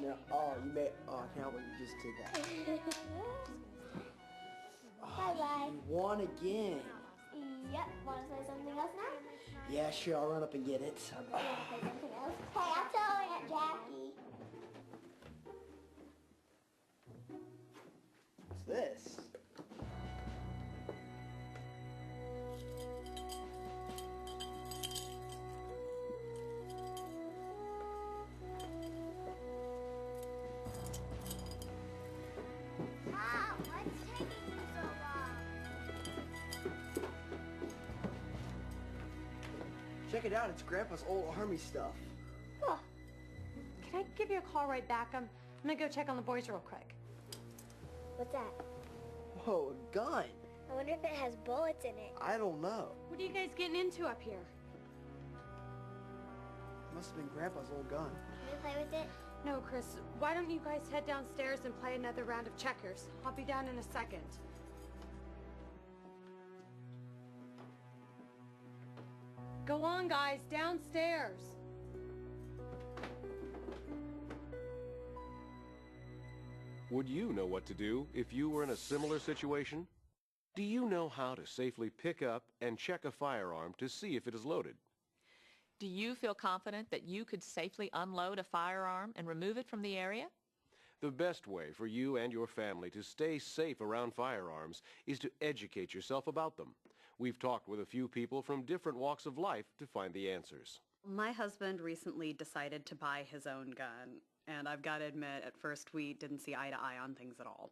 No, oh, you made. Oh, I can't believe you just did that. Bye-bye. You won again. Yep. Want to play something else now? Yeah, sure. I'll run up and get it. You want to play something else? Hey, I'll tell Aunt Jackie. What's this? Mom, what's taking you so long? Check it out. It's Grandpa's old army stuff. Oh. Can I give you a call right back? I'm gonna go check on the boys real quick. What's that? Whoa, a gun. I wonder if it has bullets in it. I don't know. What are you guys getting into up here? Must have been Grandpa's old gun. Can we play with it? No, Chris, why don't you guys head downstairs and play another round of checkers? I'll be down in a second. Go on, guys, downstairs. Would you know what to do if you were in a similar situation? Do you know how to safely pick up and check a firearm to see if it is loaded? Do you feel confident that you could safely unload a firearm and remove it from the area? The best way for you and your family to stay safe around firearms is to educate yourself about them. We've talked with a few people from different walks of life to find the answers. My husband recently decided to buy his own gun, and I've got to admit, at first we didn't see eye to eye on things at all.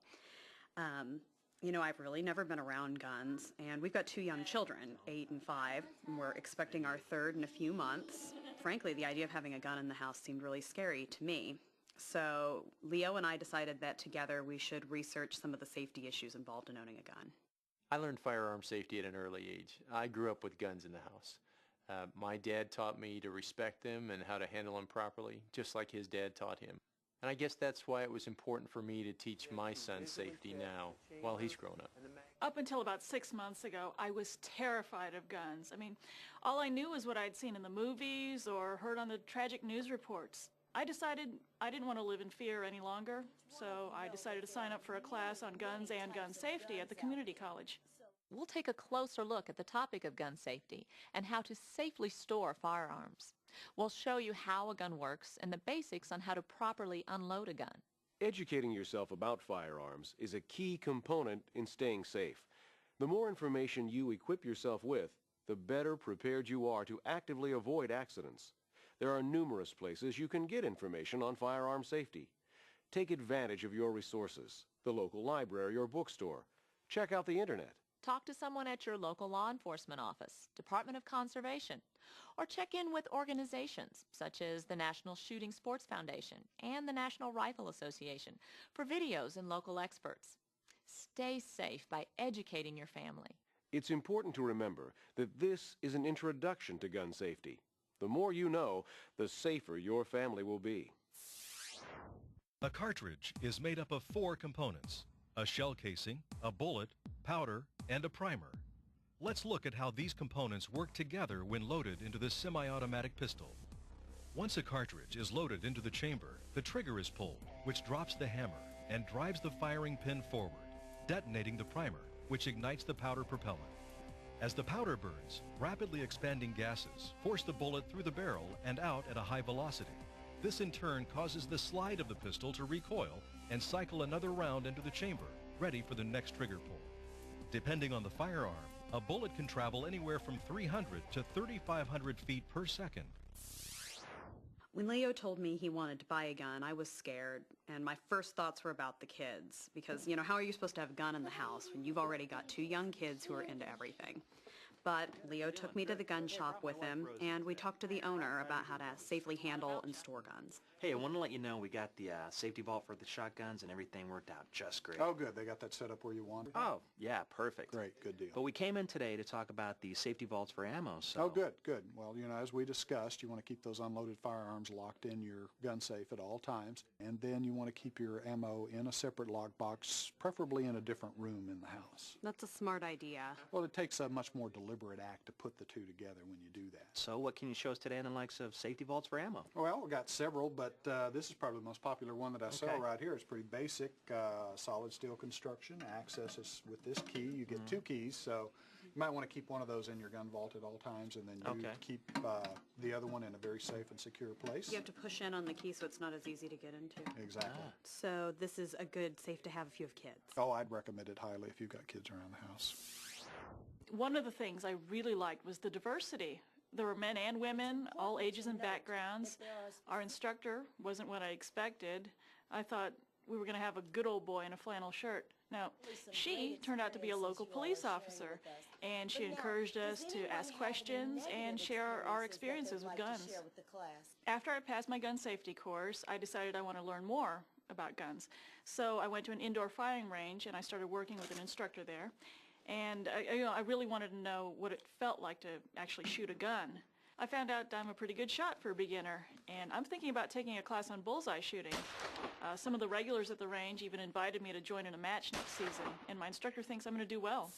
You know, I've really never been around guns, and we've got two young children, 8 and 5, and we're expecting our third in a few months. Frankly, the idea of having a gun in the house seemed really scary to me. So Leo and I decided that together we should research some of the safety issues involved in owning a gun. I learned firearm safety at an early age. I grew up with guns in the house. My dad taught me to respect them and how to handle them properly, just like his dad taught him. And I guess that's why it was important for me to teach my son safety now, while he's grown up. Up until about 6 months ago, I was terrified of guns. I mean, all I knew was what I'd seen in the movies or heard on the tragic news reports. I decided I didn't want to live in fear any longer, so I decided to sign up for a class on guns and gun safety at the community college. We'll take a closer look at the topic of gun safety and how to safely store firearms. We'll show you how a gun works and the basics on how to properly unload a gun. Educating yourself about firearms is a key component in staying safe. The more information you equip yourself with, the better prepared you are to actively avoid accidents. There are numerous places you can get information on firearm safety. Take advantage of your resources, the local library or bookstore. Check out the internet. Talk to someone at your local law enforcement office, Department of Conservation, or check in with organizations such as the National Shooting Sports Foundation and the National Rifle Association for videos and local experts. Stay safe by educating your family. It's important to remember that this is an introduction to gun safety. The more you know, the safer your family will be. A cartridge is made up of 4 components: a shell casing, a bullet, powder, and a primer. Let's look at how these components work together when loaded into this semi-automatic pistol. Once a cartridge is loaded into the chamber, the trigger is pulled, which drops the hammer and drives the firing pin forward, detonating the primer, which ignites the powder propellant. As the powder burns, rapidly expanding gases force the bullet through the barrel and out at a high velocity. This in turn causes the slide of the pistol to recoil and cycle another round into the chamber, ready for the next trigger pull. Depending on the firearm, a bullet can travel anywhere from 300 to 3,500 feet per second. When Leo told me he wanted to buy a gun, I was scared, and my first thoughts were about the kids. Because, you know, how are you supposed to have a gun in the house when you've already got 2 young kids who are into everything? But Leo took me to the gun shop with him, and we talked to the owner about how to safely handle and store guns. Hey, I want to let you know we got the safety vault for the shotguns and everything worked out just great. Oh, good. They got that set up where you want it? Oh, yeah, perfect. Great, good deal. But we came in today to talk about the safety vaults for ammo, so... Oh, good, good. Well, you know, as we discussed, you want to keep those unloaded firearms locked in your gun safe at all times, and then you want to keep your ammo in a separate lockbox, preferably in a different room in the house. That's a smart idea. Well, it takes much more deliberate deliberate act to put the two together when you do that. So what can you show us today in the likes of safety vaults for ammo? Well, we've got several, but this is probably the most popular one that I sell Okay. right here. It's pretty basic, solid steel construction. Access is with this key. You get two keys, so you might want to keep one of those in your gun vault at all times, and then you keep the other one in a very safe and secure place. You have to push in on the key so it's not as easy to get into. Exactly. So this is a good safe to have if you have kids. Oh, I'd recommend it highly if you've got kids around the house. One of the things I really liked was the diversity. There were men and women, all ages and backgrounds. Our instructor wasn't what I expected. I thought we were going to have a good old boy in a flannel shirt. Now, she turned out to be a local police officer, and she encouraged us to ask questions and share our experiences with guns. After I passed my gun safety course, I decided I want to learn more about guns. So I went to an indoor firing range, and I started working with an instructor there. And I really wanted to know what it felt like to actually shoot a gun. I found out I'm a pretty good shot for a beginner, and I'm thinking about taking a class on bullseye shooting. Some of the regulars at the range even invited me to join in a match next season, and my instructor thinks I'm going to do well.